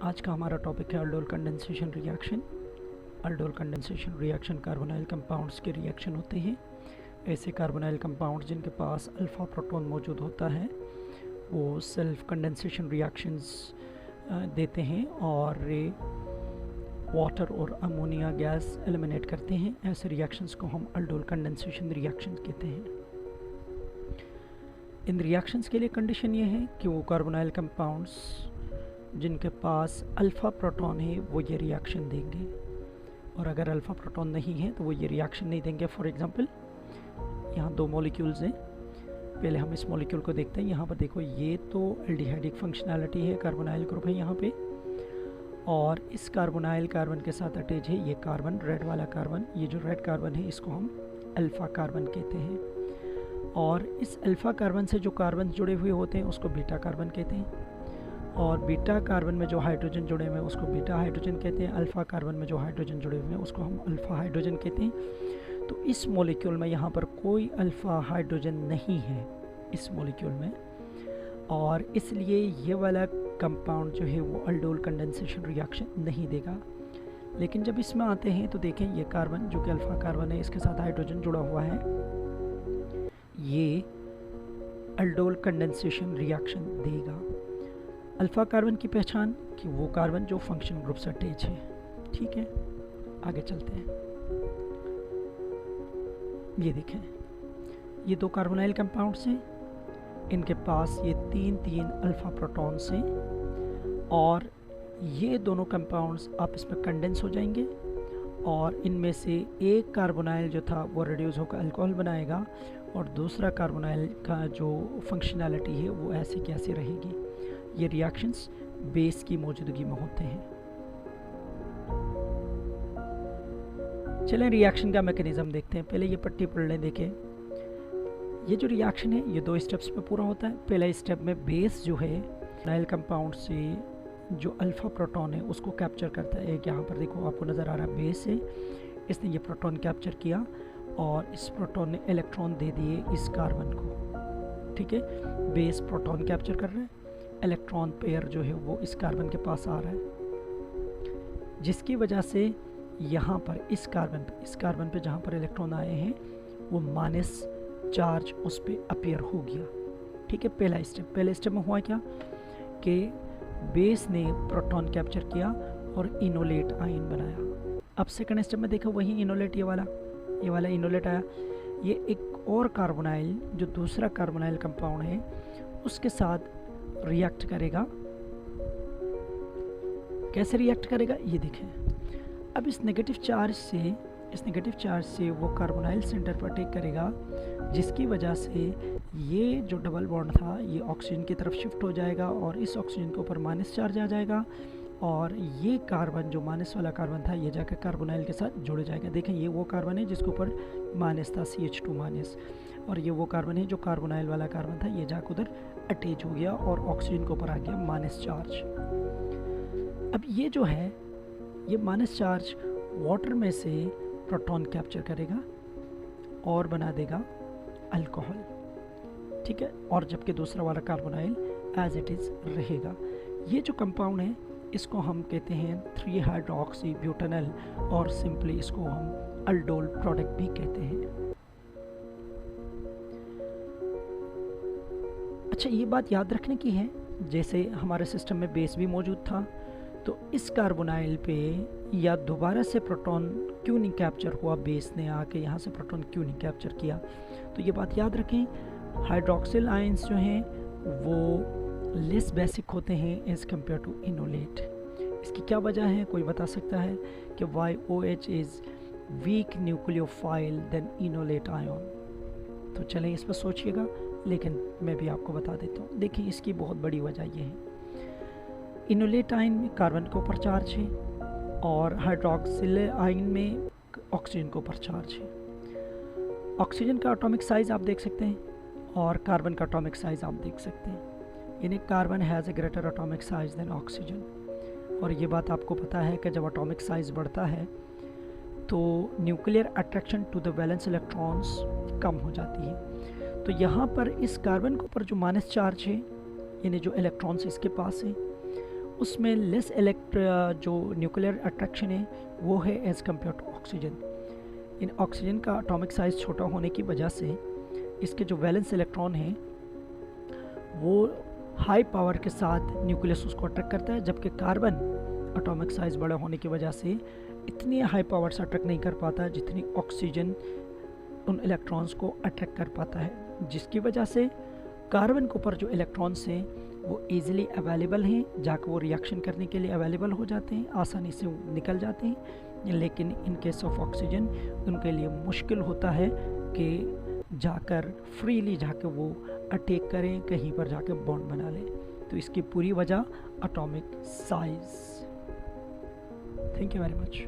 आज का हमारा टॉपिक है aldol condensation reaction. Aldol condensation reaction carbonyl compounds के रिएक्शन होते हैं। ऐसे कार्बोनाइल कंपाउंड्स जिनके पास अल्फ़ा प्रोटॉन मौजूद होता है वो सेल्फ कंडेंसेशन रिएक्शंस देते हैं और वाटर और अमोनिया गैस एलिमिनेट करते हैं। ऐसे रिएक्शंस को हम अल्डोल कंडेंसेशन रिएक्शन कहते हैं। इन रिएक्शंस के लिए कंडीशन ये है कि वो कार्बोनाइल कंपाउंड्स जिनके पास अल्फ़ा प्रोटॉन है वो ये रिएक्शन देंगे, और अगर अल्फ़ा प्रोटॉन नहीं है तो वो ये रिएक्शन नहीं देंगे। फॉर एग्जांपल यहाँ दो मॉलिक्यूल्स हैं। पहले हम इस मॉलिक्यूल को देखते हैं। यहाँ पर देखो, ये तो एल्डिहाइडिक फंक्शनैलिटी है, कार्बोनाइल ग्रुप है यहाँ पे, और इस कार्बोनाइल कार्बन के साथ अटैच है ये कार्बन, रेड वाला कार्बन। ये जो रेड कार्बन है इसको हम अल्फ़ा कार्बन कहते हैं, और इस अल्फ़ा कार्बन से जो कार्बन जुड़े हुए होते हैं उसको बीटा कार्बन कहते हैं, और बीटा कार्बन में जो हाइड्रोजन जुड़े हुए हैं उसको बीटा हाइड्रोजन कहते हैं। अल्फ़ा कार्बन में जो हाइड्रोजन जुड़े हुए हैं उसको हम अल्फ़ा हाइड्रोजन कहते हैं। तो इस मॉलिक्यूल में यहाँ पर कोई अल्फ़ा हाइड्रोजन नहीं है इस मॉलिक्यूल में, और इसलिए ये वाला कंपाउंड जो है वो अल्डोल कंडेंसेशन रिएक्शन नहीं देगा। लेकिन जब इसमें आते हैं तो देखें, ये कार्बन जो कि अल्फ़ा कार्बन है इसके साथ हाइड्रोजन जुड़ा हुआ है, ये अल्डोल कंडेंसेशन रिएक्शन देगा। अल्फ़ा कार्बन की पहचान कि वो कार्बन जो फंक्शन ग्रुप से अटैच है। ठीक है, आगे चलते हैं। ये देखें, ये दो कार्बोनाइल कंपाउंड्स हैं, इनके पास ये तीन अल्फ़ा प्रोटॉन्स हैं, और ये दोनों कंपाउंड्स आपस में कंडेंस हो जाएंगे, और इनमें से एक कार्बोनाइल जो था वो रिड्यूस होकर अल्कोहल बनाएगा, और दूसरा कार्बोनाइल का जो फंक्शनैलिटी है वो ऐसी की ऐसी रहेगी। ये रिएक्शंस बेस की मौजूदगी में होते हैं। चलें रिएक्शन का मैकेनिज्म देखते हैं। पहले ये पट्टी पढ़ लें। देखें, ये जो रिएक्शन है ये दो स्टेप्स में पूरा होता है। पहला स्टेप में बेस जो है नाइल कंपाउंड से जो अल्फ़ा प्रोटॉन है उसको कैप्चर करता है। यहाँ पर देखो, आपको नज़र आ रहा है बेस है, इसने ये प्रोटॉन कैप्चर किया और इस प्रोटॉन ने इलेक्ट्रॉन दे दिए इस कार्बन को। ठीक है, बेस प्रोटॉन कैप्चर कर रहा है, इलेक्ट्रॉन पेयर जो है वो इस कार्बन के पास आ रहा है, जिसकी वजह से यहाँ पर इस कार्बन पे जहाँ पर इलेक्ट्रॉन आए हैं वो माइनस चार्ज उस पर अपीयर हो गया। ठीक है, पहले स्टेप में हुआ क्या कि बेस ने प्रोटॉन कैप्चर किया और इनोलेट आयन बनाया। अब सेकंड स्टेप में देखो, वही इनोलेट ये वाला इनोलेट आया। ये एक और कार्बोनाइल जो दूसरा कार्बोनाइल कंपाउंड है उसके साथ रिएक्ट करेगा। कैसे रिएक्ट करेगा ये देखें। अब इस नेगेटिव चार्ज से वो कार्बोनाइल सेंटर पर अटैक करेगा, जिसकी वजह से ये जो डबल बॉन्ड था ये ऑक्सीजन की तरफ शिफ्ट हो जाएगा, और इस ऑक्सीजन के ऊपर माइनस चार्ज आ जाएगा, और ये कार्बन जो माइनस वाला कार्बन था ये जाकर कार्बोनाइल के साथ जुड़ जाएगा। देखें, ये वो कार्बन है जिसके ऊपर माइनस था, CH2 माइनस, और ये वो कार्बन है जो कार्बोनाइल वाला कार्बन था, ये जाकर उधर अटैच हो गया और ऑक्सीजन के ऊपर आ गया माइनस चार्ज। अब ये जो है ये माइनस चार्ज वाटर में से प्रोटॉन कैप्चर करेगा और बना देगा अल्कोहल। ठीक है, और जबकि दूसरा वाला कार्बोनाइल एज इट इज़ रहेगा। ये जो कंपाउंड है इसको हम कहते हैं 3 हाइड्रोक्सी ब्यूटेनॉल, और सिंपली इसको हम अल्डोल प्रोडक्ट भी कहते हैं। अच्छा, ये बात याद रखने की है, जैसे हमारे सिस्टम में बेस भी मौजूद था, तो इस कार्बोनाइल पे या दोबारा से प्रोटॉन क्यों नहीं कैप्चर हुआ, बेस ने आके यहाँ से प्रोटॉन क्यों नहीं कैप्चर किया। तो ये बात याद रखें, हाइड्रोक्सिल आयंस जो हैं वो लेस बेसिक होते हैं एज़ कम्पेयर टू इनोलेट। इसकी क्या वजह है, कोई बता सकता है कि why OH is weak nucleophile than enolate ion. तो चलें इस पर सोचिएगा, लेकिन मैं भी आपको बता देता हूँ। देखिए, इसकी बहुत बड़ी वजह ये है, इनोलेट आयन में कार्बन के ऊपर चार्ज है और हाइड्रोक्सिल आयन में ऑक्सीजन के ऊपर चार्ज है। ऑक्सीजन का एटॉमिक साइज़ आप देख सकते हैं और कार्बन का एटॉमिक साइज़ आप देख सकते हैं, यानी carbon has a greater atomic size than oxygen. और ये बात आपको पता है कि जब एटॉमिक साइज़ बढ़ता है तो nuclear attraction to the valence electrons कम हो जाती है। तो यहाँ पर इस कार्बन के ऊपर जो माइनस चार्ज है, यानी जो इलेक्ट्रॉन्स इसके पास हैं, उसमें लेस जो न्यूक्लियर अट्रैक्शन है वो है as compare to oxygen. In oxygen का एटॉमिक साइज़ छोटा होने की वजह से इसके जो वैलेंस इलेक्ट्रॉन हैं वो हाई पावर के साथ न्यूक्लियस उसको अट्रैक्ट करता है, जबकि कार्बन एटॉमिक साइज़ बड़ा होने की वजह से इतनी हाई पावर से अट्रैक्ट नहीं कर पाता जितनी ऑक्सीजन उन इलेक्ट्रॉन्स को अट्रैक्ट कर पाता है, जिसकी वजह से कार्बन के ऊपर जो इलेक्ट्रॉन्स हैं वो ईज़िली अवेलेबल हैं, जाकर वो रिएक्शन करने के लिए अवेलेबल हो जाते हैं, आसानी से वो निकल जाते हैं। लेकिन इन केस ऑफ ऑक्सीजन उनके लिए मुश्किल होता है कि जाकर फ्रीली जाकर वो अटैक करें, कहीं पर जाकर बॉन्ड बना लें। तो इसकी पूरी वजह atomic size. Thank you very much.